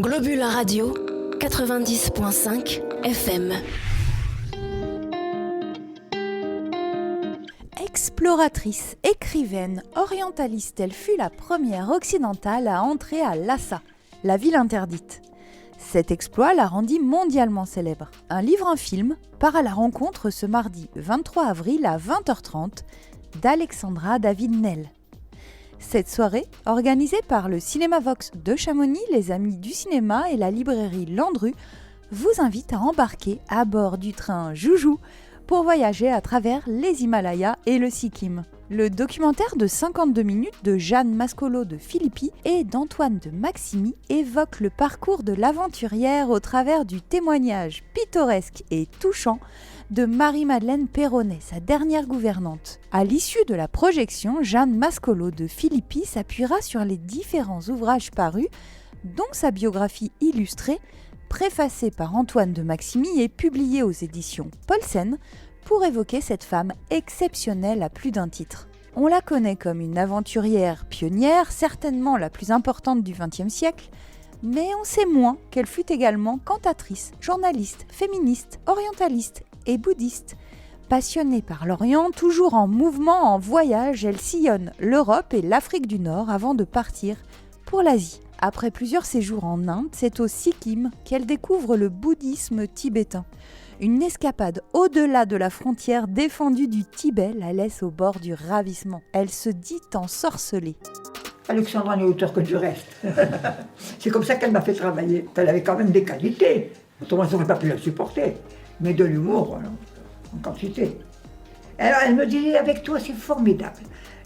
Globule Radio 90.5 FM. Exploratrice, écrivaine, orientaliste, elle fut la première occidentale à entrer à Lhasa, la ville interdite. Cet exploit la rendit mondialement célèbre. Un livre, un film, part à la rencontre ce mardi 23 avril à 20h30 d'Alexandra David-Nel. Cette soirée, organisée par le Cinéma Vox de Chamonix, les Amis du Cinéma et la librairie Landru, vous invite à embarquer à bord du train Joujou pour voyager à travers les Himalayas et le Sikkim. Le documentaire de 52 minutes de Jeanne Mascolo de Philippi et d'Antoine de Maximi évoque le parcours de l'aventurière au travers du témoignage pittoresque et touchant de Marie-Madeleine Perronnet, sa dernière gouvernante. À l'issue de la projection, Jeanne Mascolo de Philippi s'appuiera sur les différents ouvrages parus, dont sa biographie illustrée, préfacée par Antoine de Maximi et publiée aux éditions Paulsen, pour évoquer cette femme exceptionnelle à plus d'un titre. On la connaît comme une aventurière pionnière, certainement la plus importante du XXe siècle, mais on sait moins qu'elle fut également cantatrice, journaliste, féministe, orientaliste et bouddhiste. Passionnée par l'Orient, toujours en mouvement, en voyage, elle sillonne l'Europe et l'Afrique du Nord avant de partir pour l'Asie. Après plusieurs séjours en Inde, c'est au Sikkim qu'elle découvre le bouddhisme tibétain. Une escapade au-delà de la frontière défendue du Tibet la laisse au bord du ravissement. Elle se dit ensorcelée. Alexandra n'est auteur que du reste. C'est comme ça qu'elle m'a fait travailler. Elle avait quand même des qualités. Autrement, je n'aurais pas pu la supporter. Mais de l'humour, en quantité. Alors, elle me disait, avec toi, c'est formidable.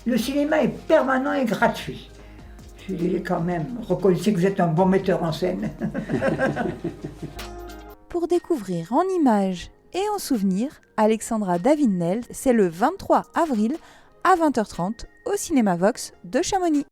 Le cinéma est permanent et gratuit. Je lui disais quand même, reconnaissez que vous êtes un bon metteur en scène. Pour découvrir en images et en souvenirs, Alexandra David-Nel, c'est le 23 avril à 20h30 au Cinéma Vox de Chamonix.